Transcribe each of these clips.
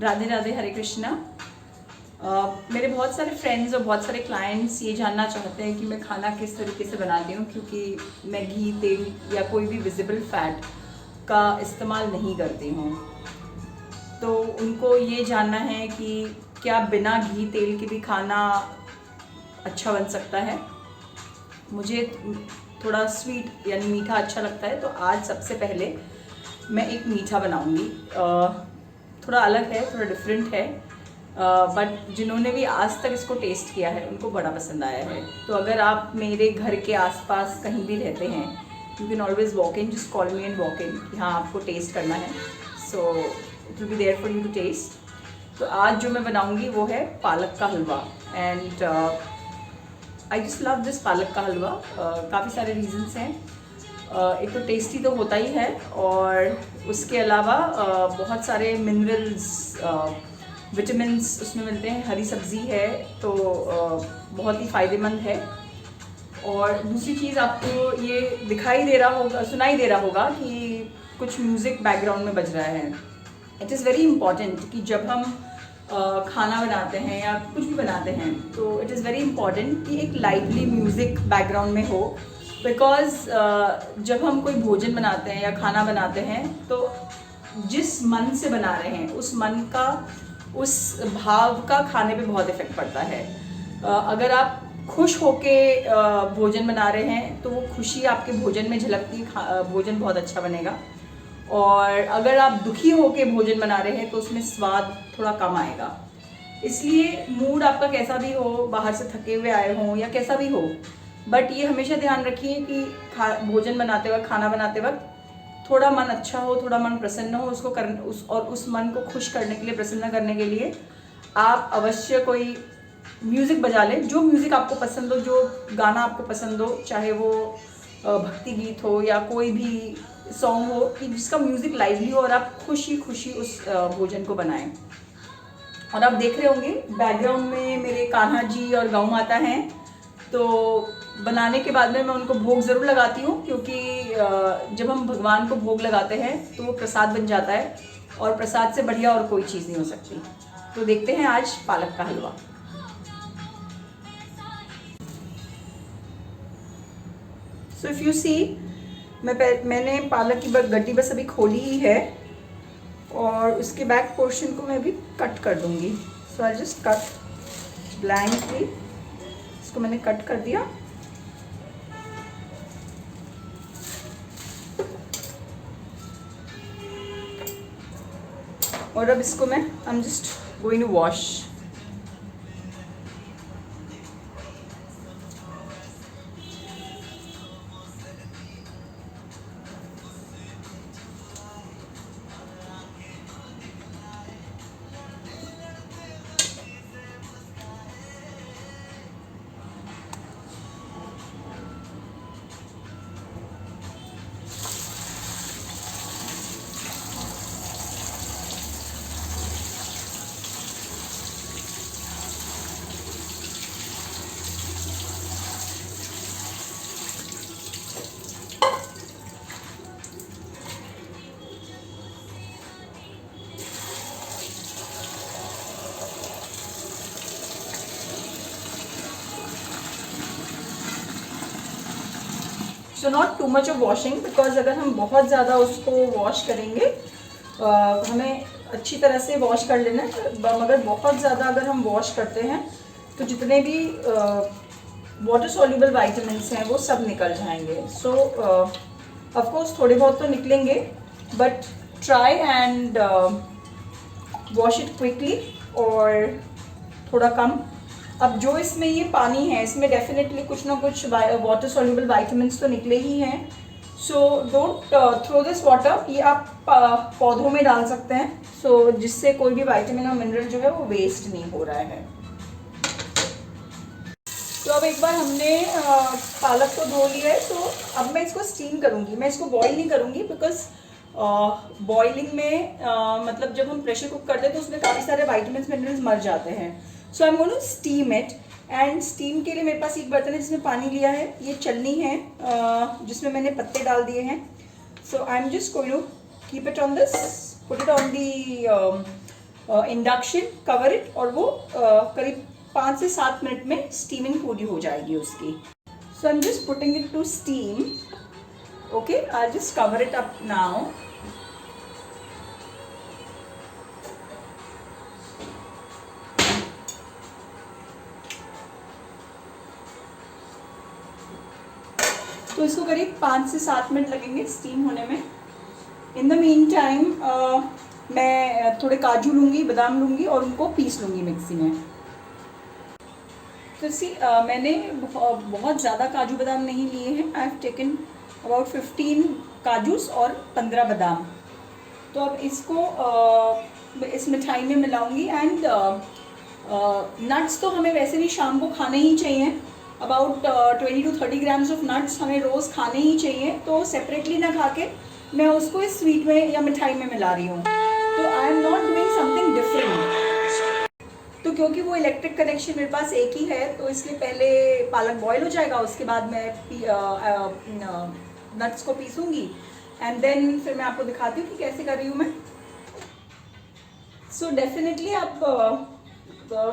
राधे राधे, हरे कृष्णा। मेरे बहुत सारे फ्रेंड्स और बहुत सारे क्लाइंट्स ये जानना चाहते हैं कि मैं खाना किस तरीके से बनाती हूँ, क्योंकि मैं घी, तेल या कोई भी विजिबल फैट का इस्तेमाल नहीं करती हूँ। तो उनको ये जानना है कि क्या बिना घी तेल के भी खाना अच्छा बन सकता है। मुझे थोड़ा स्वीट यानी मीठा अच्छा लगता है, तो आज सबसे पहले मैं एक मीठा बनाऊंगी। थोड़ा अलग है, थोड़ा डिफरेंट है, बट जिन्होंने भी आज तक इसको टेस्ट किया है उनको बड़ा पसंद आया है। तो अगर आप मेरे घर के आसपास कहीं भी रहते हैं, you can always walk in, just call me and walk in कि हाँ आपको टेस्ट करना है। So it will be there for you to taste. तो आज जो मैं बनाऊंगी वो है पालक का हलवा, and I just love this पालक का हलवा। काफ़ी सारे रीजंस हैं। एक तो टेस्टी तो होता ही है, और उसके अलावा बहुत सारे मिनरल्स, विटामिन्स उसमें मिलते हैं। हरी सब्ज़ी है तो बहुत ही फ़ायदेमंद है। और दूसरी चीज़, आपको ये दिखाई दे रहा होगा, सुनाई दे रहा होगा कि कुछ म्यूज़िक बैकग्राउंड में बज रहा है। इट इज़ वेरी इम्पॉर्टेंट कि जब हम खाना बनाते हैं या कुछ भी बनाते हैं, तो इट इज़ वेरी इम्पॉर्टेंट कि एक लाइवली म्यूज़िक बैकग्राउंड में हो। बिकॉज जब हम कोई भोजन बनाते हैं या खाना बनाते हैं, तो जिस मन से बना रहे हैं उस मन का, उस भाव का खाने पे बहुत इफेक्ट पड़ता है। अगर आप खुश होके भोजन बना रहे हैं तो वो खुशी आपके भोजन में झलकती, भोजन बहुत अच्छा बनेगा। और अगर आप दुखी होके भोजन बना रहे हैं तो उसमें स्वाद थोड़ा कम आएगा। इसलिए मूड आपका कैसा भी हो, बाहर से थके हुए आए हों या कैसा भी हो, बट ये हमेशा ध्यान रखिए कि भोजन बनाते वक्त, खाना बनाते वक्त थोड़ा मन अच्छा हो, थोड़ा मन प्रसन्न हो। उसको उस मन को खुश करने के लिए, प्रसन्न करने के लिए आप अवश्य कोई म्यूज़िक बजा लें। जो म्यूज़िक आपको पसंद हो, जो गाना आपको पसंद हो, चाहे वो भक्ति गीत हो या कोई भी सॉन्ग हो, कि जिसका म्यूज़िक लाइवली हो और आप खुशी खुशी उस भोजन को बनाएं। और आप देख रहे होंगे बैकग्राउंड में मेरे कान्हा जी और गौ माता हैं। तो बनाने के बाद में मैं उनको भोग ज़रूर लगाती हूँ, क्योंकि जब हम भगवान को भोग लगाते हैं तो वो प्रसाद बन जाता है, और प्रसाद से बढ़िया और कोई चीज़ नहीं हो सकती। तो देखते हैं आज पालक का हलवा। सो इफ़ यू सी, मैंने पालक की गड्डी बस अभी खोली ही है, और उसके बैक पोर्शन को मैं अभी कट कर दूंगी। So I just cut blankly, इसको मैंने कट कर दिया। और अब इसको मैं I am just going to wash. So not too much of washing, because अगर हम बहुत ज़्यादा उसको वॉश करेंगे, हमें अच्छी तरह से वॉश कर लेना है, मगर बहुत ज़्यादा अगर हम वॉश करते हैं तो जितने भी वाटर सॉल्युबल वाइटामिन्स हैं वो सब निकल जाएंगे। सो ऑफकोर्स थोड़े बहुत तो निकलेंगे, but try and wash it quickly, और थोड़ा कम। अब जो इसमें ये पानी है, इसमें डेफिनेटली कुछ ना कुछ वाटर सॉल्युबल वाइटामिन्स तो निकले ही हैं। So don't throw this water. ये आप पौधों में डाल सकते हैं, सो जिससे कोई भी वाइटामिन और मिनरल जो है वो वेस्ट नहीं हो रहा है। तो अब एक बार हमने पालक को धो लिया है, तो अब मैं इसको स्टीम करूँगी। मैं इसको बॉईल नहीं करूँगी, बिकॉज बॉइलिंग में मतलब जब हम प्रेशर कुक करते हैं तो उसमें काफ़ी सारे वाइटामिन मिनरल्स मर जाते हैं। So I am going to steam it, and steam के लिए मेरे पास एक बर्तन है जिसमें पानी लिया है। ये चलनी है जिसमें मैंने पत्ते डाल दिए हैं। So I am just going to keep it on this, put it on the induction, cover it, और वो करीब 5 से 7 मिनट में स्टीमिंग पूरी हो जाएगी उसकी. So I am just putting it to steam. Okay, I just cover it up now. तो इसको करीब 5 से 7 मिनट लगेंगे स्टीम होने में. इन द मीन टाइम मैं थोड़े काजू लूँगी, बादाम लूँगी और उनको पीस लूँगी मिक्सी में. तो मैंने बहुत ज़्यादा काजू बादाम नहीं लिए हैं. आई हैव टेकन अबाउट 15 काजूस और 15 बादाम. तो अब इसको इस मिठाई में मिलाऊंगी. एंड नट्स तो हमें वैसे भी शाम को खाने ही चाहिए. About 20 to 30 grams of nuts हमें रोज़ खाने ही चाहिए. तो सेपरेटली ना खा के मैं उसको इस स्वीट में या मिठाई में मिला रही हूँ. तो I am not doing something different. तो क्योंकि वो इलेक्ट्रिक कनेक्शन मेरे पास एक ही है, तो इसलिए पहले पालक बॉयल हो जाएगा, उसके बाद मैं नट्स को पीसूँगी. एंड देन फिर मैं आपको दिखाती हूँ कि कैसे कर रही हूँ मैं. सो डेफिनेटली आप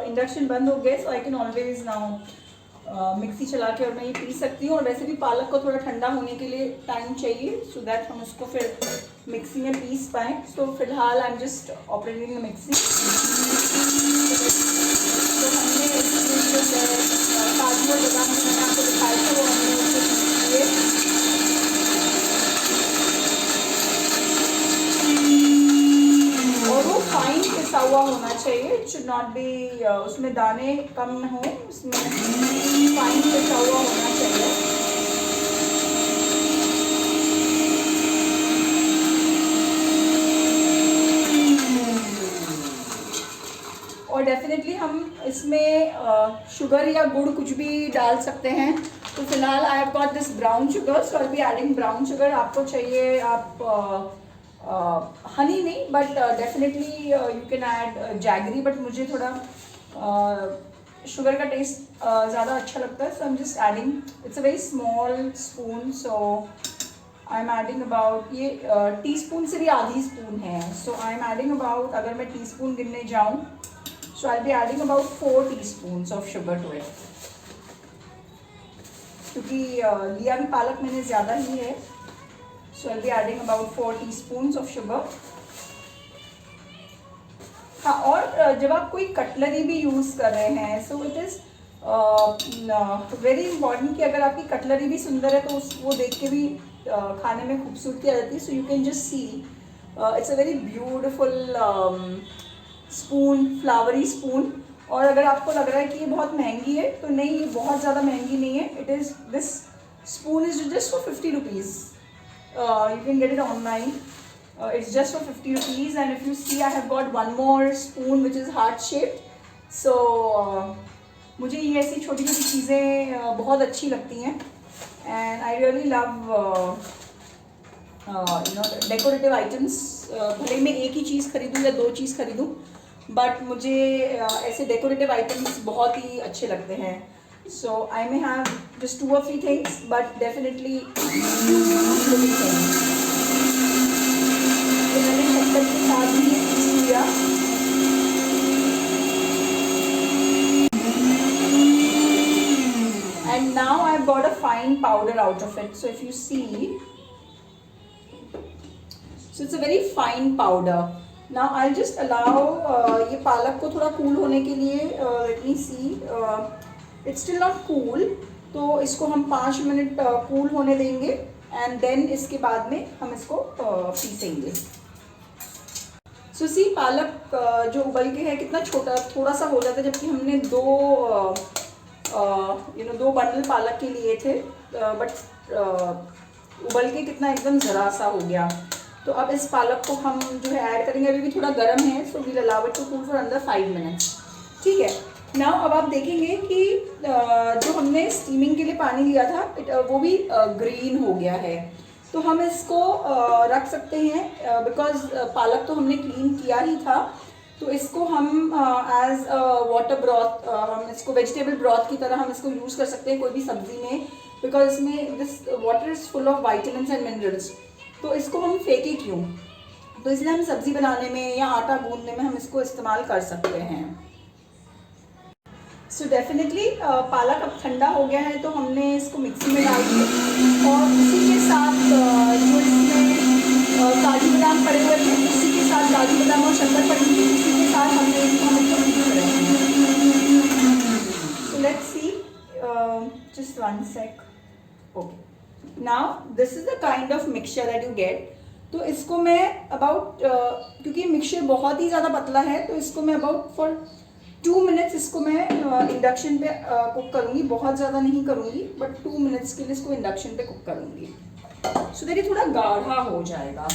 इंडक्शन बंद हो गए, so I can always now mixie चला के और मैं ये पीस सकती हूँ. और वैसे भी पालक को थोड़ा ठंडा होने के लिए टाइम चाहिए, सो दैट हम उसको फिर मिक्सी में पीस पाएँ. सो फिलहाल आई am just operating the mixie. तो हमने काजू और बादाम मैंने आपको दिखाया था, वो हमने उसको पीस लिए. और वो फाइन पिसा हुआ होना चाहिए. इट शुड नॉट बी, उसमें दाने कम न हो, उसमें फाइन पिसा हुआ होना चाहिए. और डेफिनेटली हम इसमें शुगर या गुड़ कुछ भी डाल सकते हैं. तो फिलहाल I have got this brown sugar, so I will be adding brown sugar. आपको चाहिए आप हनी नहीं, but definitely you can add jaggery. But मुझे थोड़ा शुगर का टेस्ट ज़्यादा अच्छा लगता है. So I am just adding, it's a very small spoon. So I am adding about, ये टीस्पून से भी आधी स्पून है. So I am adding about, अगर मैं टीस्पून गिनने जाऊँ, सो I will be adding about 4 teaspoons of sugar to it. क्योंकि लिया भी पालक मैंने ज़्यादा ही है. So I'll be adding about 4 teaspoons of sugar. हाँ, और जब आप कोई कटलरी भी यूज़ कर रहे हैं, so it is very important कि अगर आपकी कटलरी भी सुंदर है तो वो देख के भी खाने में खूबसूरती आ जाती है. So you can just see it's a very beautiful spoon, flowery spoon. और अगर आपको लग रहा है कि ये बहुत महंगी है, तो नहीं, ये बहुत ज़्यादा महंगी नहीं है. It is, this spoon is just for 50 rupees. You can get it online. It's just for 50 rupees. And if you see, I have got one more spoon which is heart shaped. So मुझे ये ऐसी छोटी छोटी चीज़ें बहुत अच्छी लगती हैं. And I really love decorative items. भले मैं एक ही चीज़ खरीदूँ या 2 चीज़ खरीदूँ, बट मुझे ऐसे डेकोरेटिव आइटम्स बहुत ही अच्छे लगते हैं. So I may have just 2 or 3 things, but definitely living things. तो मैंने शक्कर के साथ ही पीस लिया. And now I've got a fine powder out of it. So if you see, so it's a very fine powder. Now I'll just allow ये पालक को थोड़ा कूल होने के लिए, let me see. It's still not cool, तो इसको हम 5 मिनट कूल होने देंगे. एंड देन इसके बाद में हम इसको पीसेंगे. सो सी, पालक जो उबल के है कितना छोटा, थोड़ा सा हो जाता है, जबकि हमने 2 बंडल पालक के लिए थे, बट उबल के कितना एकदम ज़रा सा हो गया. तो अब इस पालक को हम जो है ऐड करेंगे. अभी भी थोड़ा गर्म है, so we'll allow it to cool for अंदर 5 मिनट्स. ठीक है. नाउ अब आप देखेंगे कि जो हमने स्टीमिंग के लिए पानी लिया था, वो भी ग्रीन हो गया है. तो हम इसको रख सकते हैं, बिकॉज पालक तो हमने क्लीन किया ही था. तो इसको हम एज वाटर ब्रॉथ, हम इसको वेजिटेबल ब्रॉथ की तरह हम इसको यूज़ कर सकते हैं कोई भी सब्जी में, बिकॉज इसमें this water is full of vitamins and minerals. तो इसको हम फेंके क्यों, तो इसलिए हम सब्ज़ी बनाने में या आटा गूंदने में हम इसको इस्तेमाल कर सकते हैं। सो डेफिनेटली पालक अब ठंडा हो गया है तो हमने इसको मिक्सी में डाल दिया और उसी के साथ जो इसमें काजू बादाम पड़े हुए थे उसी के साथ काजू बादाम और शक्कर पड़ी थी उसी के साथ हमने इसको मिक्स करेंगे। So let's see, just one sec. Okay, now this is the kind of mixture that you get. तो इसको मैं अबाउट क्योंकि मिक्सचर बहुत ही ज़्यादा पतला है तो इसको मैं अबाउट फॉर 2 मिनट्स इसको मैं इंडक्शन पे कुक करूँगी, बहुत ज़्यादा नहीं करूँगी बट 2 मिनट्स के लिए इसको इंडक्शन पे कुक करूँगी सो दैट ये थोड़ा गाढ़ा हो जाएगा।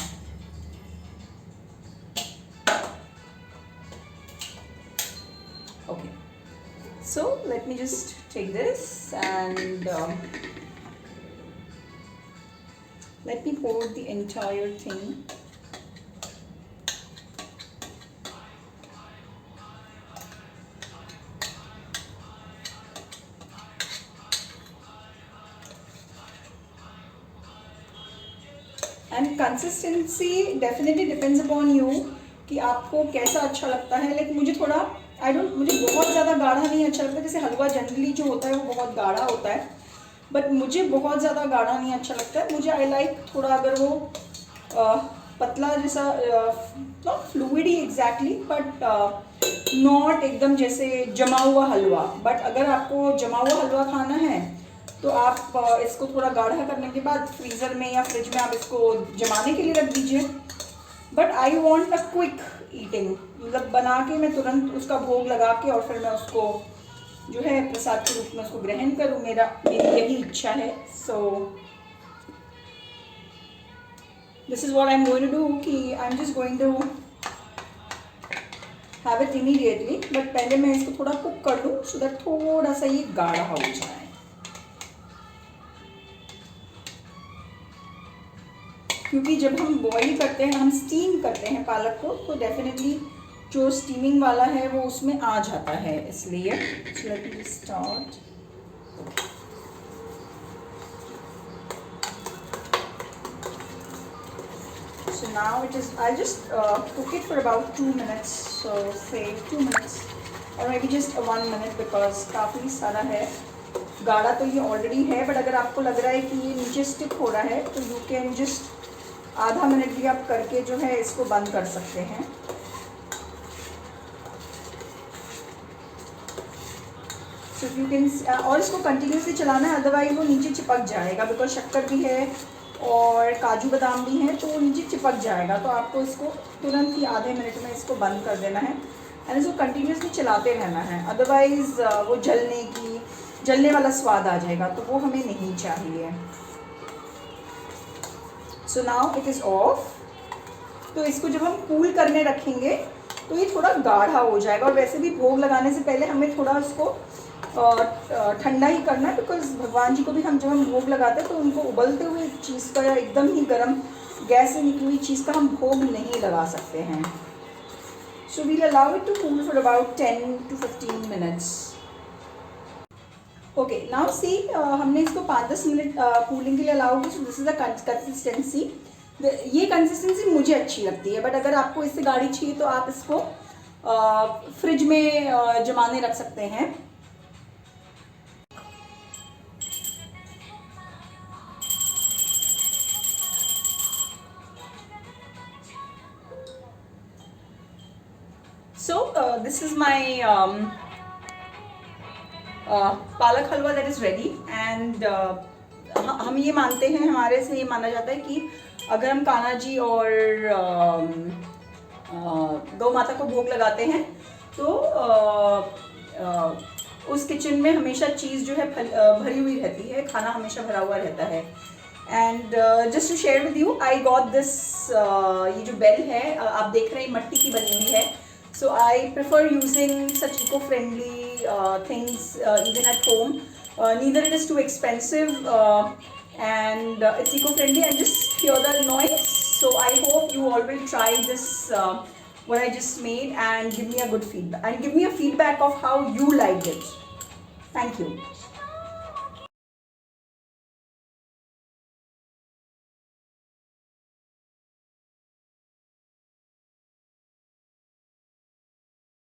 Okay, so let me just take this and let me pour the entire thing. And consistency definitely depends upon you कि आपको कैसा अच्छा लगता है। लेकिन मुझे थोड़ा मुझे बहुत ज़्यादा गाढ़ा नहीं अच्छा लगता। जैसे हलवा जनरली जो होता है वो बहुत गाढ़ा होता है बट मुझे बहुत ज़्यादा गाढ़ा नहीं अच्छा लगता है। मुझे आई लाइक थोड़ा अगर वो पतला जैसा, नॉट फ्लूइडी एग्जैक्टली बट नॉट एकदम जैसे जमा हुआ हलवा। बट अगर आपको जमा हुआ हलवा खाना है तो आप इसको थोड़ा गाढ़ा करने के बाद फ्रीज़र में या फ्रिज में आप इसको जमाने के लिए रख दीजिए। But I want a quick eating, मतलब बना के मैं तुरंत उसका भोग लगा के और फिर मैं उसको जो है प्रसाद के रूप में उसको ग्रहण करूँ, मेरी यही इच्छा है। So this is what I am going to do कि I am just going to have it immediately. But पहले मैं इसको थोड़ा कुक कर लूँ सो दैट थोड़ा सा ये गाढ़ा हो जाए। क्योंकि जब हम बॉईल करते हैं, हम स्टीम करते हैं पालक को तो डेफिनेटली जो स्टीमिंग वाला है वो उसमें आ जाता है, इसलिए let me start. So now it is, I'll just cook it for about 2 minutes, so say 2 minutes or maybe just 1 minute because काफ़ी सारा है। गाढ़ा तो ये ऑलरेडी है बट अगर आपको लग रहा है कि ये नीचे स्टिक हो रहा है तो यू कैन जस्ट आधा मिनट भी आप करके जो है इसको बंद कर सकते हैं। सो यू कैन, और इसको कंटिन्यूसली चलाना है अदरवाइज वो नीचे चिपक जाएगा बिकॉज शक्कर भी है और काजू बादाम भी है तो वो नीचे चिपक जाएगा। तो आपको इसको तुरंत ही आधे मिनट में इसको बंद कर देना है एंड इसको कंटिन्यूसली चलाते रहना है, अदरवाइज़ वो जलने वाला स्वाद आ जाएगा तो वो हमें नहीं चाहिए। So now it is of. तो इसको जब हम कूल करने रखेंगे तो ये थोड़ा गाढ़ा हो जाएगा और वैसे भी भोग लगाने से पहले हमें थोड़ा उसको ठंडा ही करना है बिकॉज भगवान जी को भी जब हम भोग लगाते हैं तो उनको उबलते हुए चीज़ का या एकदम ही गर्म गैस से निकली हुई चीज़ का हम भोग नहीं लगा सकते हैं। So we'll allow it to cool for about 10 to 15 minutes. Okay, now see हमने इसको 5-10 मिनट कूलिंग के लिए अलाउ किया। So this is the consistency. ये कंसिस्टेंसी मुझे अच्छी लगती है बट अगर आपको इससे गाढ़ी चाहिए तो आप इसको फ्रिज में जमाने रख सकते हैं। So this is my पालक हलवा दैट इज़ रेडी एंड हम ये मानते हैं, हमारे से ये माना जाता है कि अगर हम कान्हा जी और गौ माता को भोग लगाते हैं तो उस किचन में हमेशा चीज़ जो है भरी हुई रहती है, खाना हमेशा भरा हुआ रहता है। And just to share with you, I got this, ये जो बेल है आप देख रहे हैं मट्टी की बनी हुई है। So I prefer using such eco-friendly things even at home. Neither it is too expensive and it's eco-friendly, and just hear the noise. So I hope you all will try this what I just made and give me a good feedback and give me a feedback of how you liked it. Thank you.